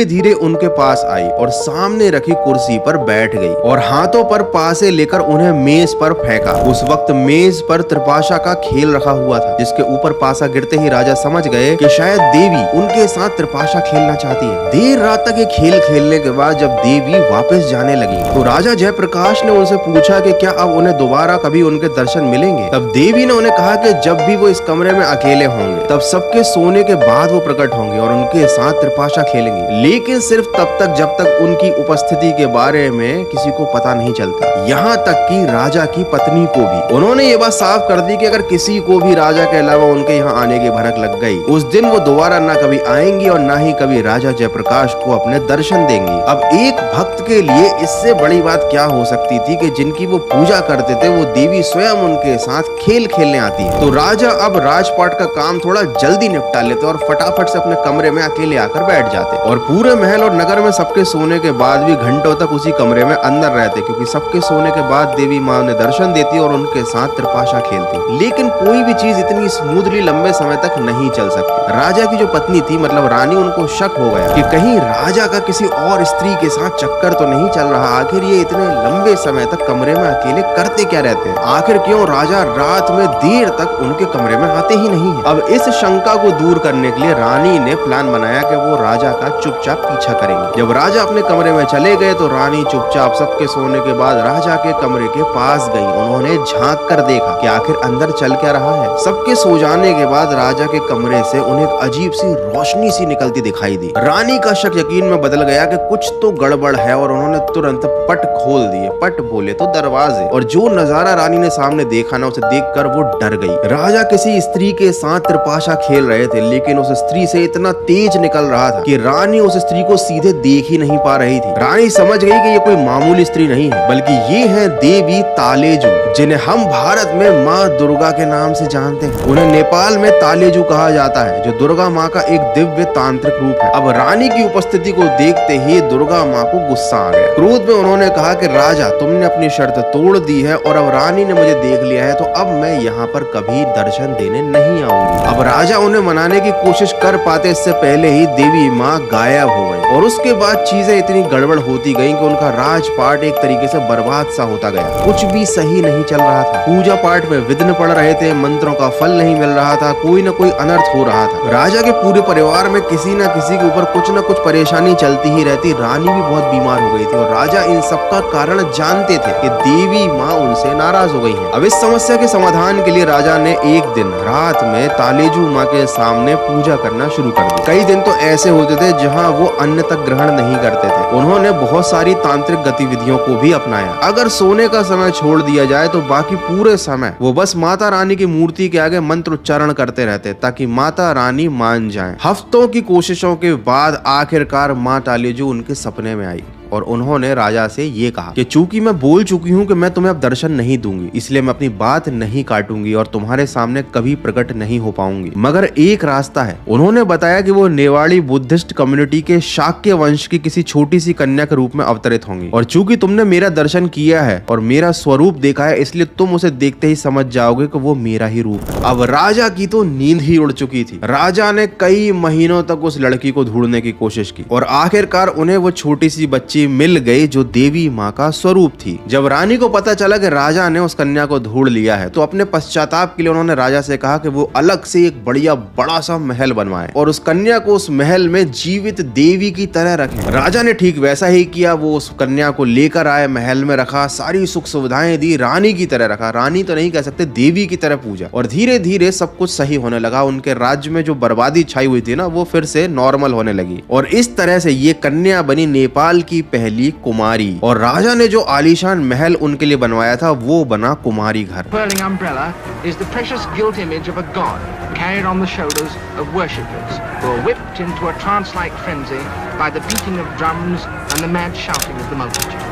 धीरे उनके पास आई और सामने रखी कुर्सी पर बैठ गई और हाथों पर पासे लेकर उन्हें मेज पर फेंका। उस वक्त मेज पर त्रिपाशा का खेल रखा हुआ था, जिसके ऊपर पासा गिरते ही राजा समझ गए कि शायद देवी उनके साथ त्रिपाशा खेलना चाहती है। देर रात तक ये खेल खेलने के बाद जब देवी वापस जाने लगी तो राजा जयप्रकाश ने उनसे पूछा कि क्या अब उन्हें दोबारा कभी उनके दर्शन मिलेंगे। तब देवी ने उन्हें कहा कि जब भी वो इस कमरे में अकेले होंगे तब सबके सोने के बाद वो प्रकट होंगे और उनके साथ त्रिपाशा खेलेंगे, लेकिन सिर्फ तब तक जब तक उनकी उपस्थिति के बारे में किसी को पता नहीं चलता। यहाँ तक कि राजा की पत्नी को भी उन्होंने ये बात साफ कर दी कि अगर किसी को भी राजा के अलावा उनके यहाँ आने की भनक लग गई, उस दिन वो दोबारा ना कभी आएंगी और ना ही कभी राजा जयप्रकाश को अपने दर्शन देंगी। अब एक भक्त के लिए इससे बड़ी बात क्या हो सकती थी कि जिनकी वो पूजा करते थे वो देवी स्वयं उनके साथ खेल खेलने आती है। तो राजा अब राजपाट का काम थोड़ा जल्दी निपटा लेते और फटाफट से अपने कमरे में अकेले आकर बैठ जाते और पूरे महल और नगर में सबके सोने के बाद भी घंटों तक उसी कमरे में अंदर रहते, क्योंकि सबके सोने के बाद देवी माँ उन्हें दर्शन देती और उनके साथ त्रिपाशा खेलती। लेकिन कोई भी चीज इतनी स्मूथली लंबे समय तक नहीं चल सकती। राजा की जो पत्नी थी मतलब रानी, उनको शक हो गया कि कहीं राजा का किसी और स्त्री के साथ चक्कर तो नहीं चल रहा। आखिर ये इतने लंबे समय तक कमरे में अकेले करते क्या रहते हैं, आखिर क्यों राजा रात में देर तक उनके कमरे में आते ही नहीं है। अब इस शंका को दूर करने के लिए रानी ने प्लान बनाया कि वो राजा का चुपचाप पीछा करेंगे। जब राजा अपने कमरे में चले गए तो रानी चुपचाप सबके सोने के बाद राजा के कमरे के पास गई। उन्होंने झांक कर देखा कि आखिर अंदर चल क्या रहा है। सबके सो जाने के बाद राजा के कमरे से उन्हें एक अजीब सी रोशनी सी निकलती दिखाई दी। रानी का शक यकीन में बदल गया कि कुछ तो गड़बड़ है और उन्होंने तुरंत पट खोल दिए। पट बोले तो दरवाजे, और जो नजारा रानी ने सामने देखा ना, उसे देखकर वो डर गई। राजा किसी स्त्री के साथ त्रिपाशा खेल रहे थे, लेकिन उस स्त्री से इतना तेज निकल रहा था कि रानी उस स्त्री को सीधे देख ही नहीं पा रही थी। रानी समझ गई कि ये कोई मामूली स्त्री नहीं है, बल्कि ये है देवी तालेजू, जिन्हें हम भारत में माँ दुर्गा के नाम से जानते हैं। उन्हें नेपाल में तालेजू कहा जाता है, जो दुर्गा माँ का एक दिव्य तांत्रिक रूप है। अब रानी की उपस्थिति को देखते ही दुर्गा माँ को गुस्सा आ गया। क्रोध में उन्होंने कहा कि राजा, तुमने अपनी शर्त तोड़ दी है और अब रानी ने मुझे देख लिया है, तो अब मैं यहाँ पर कभी दर्शन देने नहीं आऊंगी। अब राजा उन्हें मनाने की कोशिश कर पाते इससे पहले ही देवी माँ गायब हो गई और उसके बाद चीजें इतनी गड़बड़ होती गईं कि उनका राजपाट एक तरीके से बर्बाद सा होता गया। कुछ भी सही नहीं चल रहा था। पूजा पाठ में विघ्न पड़ रहे थे, मंत्रों का फल नहीं मिल रहा था, कोई न कोई अनर्थ हो रहा था। राजा के पूरे परिवार में किसी न किसी के ऊपर कुछ न कुछ परेशानी चलती ही रहती। रानी भी बहुत बीमार हो गई थी और राजा इन सब का कारण जानते थे कि देवी माँ उनसे नाराज हो गई है। अब इस समस्या के समाधान के लिए राजा ने एक दिन रात में तालेजू माँ के सामने पूजा करना शुरू कर दी। कई दिन तो ऐसे होते थे जहाँ वो अन्न तक ग्रहण नहीं करते थे। उन्होंने बहुत सारी तांत्रिक गतिविधियों को भी अपनाया। अगर सोने का समय छोड़ दिया जाए तो बाकी पूरे समय वो बस माता रानी की मूर्ति के आगे मंत्र उच्चारण करते रहते ताकि माता रानी मान जाएं। हफ्तों की कोशिशों के बाद आखिरकार माँ तालेजू उनके सपने में आई और उन्होंने राजा से ये कहा कि चूंकि मैं बोल चुकी हूँ कि मैं तुम्हें अब दर्शन नहीं दूंगी, इसलिए मैं अपनी बात नहीं काटूंगी और तुम्हारे सामने कभी प्रकट नहीं हो पाऊंगी, मगर एक रास्ता है। उन्होंने बताया कि वो नेवाड़ी बुद्धिस्ट कम्युनिटी के शाक्य वंश की किसी छोटी सी कन्या के रूप में अवतरित होंगी और चूंकि तुमने मेरा दर्शन किया है और मेरा स्वरूप देखा है, इसलिए तुम उसे देखते ही समझ जाओगे कि वो मेरा ही रूप है। अब राजा की तो नींद ही उड़ चुकी थी। राजा ने कई महीनों तक उस लड़की को ढूंढने की कोशिश की और आखिरकार उन्हें वो छोटी सी बच्ची मिल गई जो देवी माँ का स्वरूप थी। जब रानी को पता चला कि राजा ने उस कन्या को ढूंढ लिया है तो अपने पश्चाताप के लिए उन्होंने राजा से कहा कि वो अलग से एक बड़ा सा महल बनवाए और उस कन्या को उस महल में जीवित देवी की तरह रखे। राजा ने ठीक वैसा ही किया। वो उस कन्या को लेकर आए, महल में रखा, सारी सुख सुविधाएं दी, रानी की तरह रखा, रानी तो नहीं कह सकते, देवी की तरह पूजा, और धीरे धीरे सब कुछ सही होने लगा। उनके राज्य में जो बर्बादी छाई हुई थी ना, वो फिर से नॉर्मल होने लगी और इस तरह से ये कन्या बनी नेपाल की पहली कुमारी और राजा ने जो आलीशान महल उनके लिए बनवाया था वो बना कुमारी घर। Whirling umbrella is the precious gilt image of a god carried on the shoulders of worshippers who are whipped into a trance-like frenzy by the beating of drums and the mad shouting of the multitude.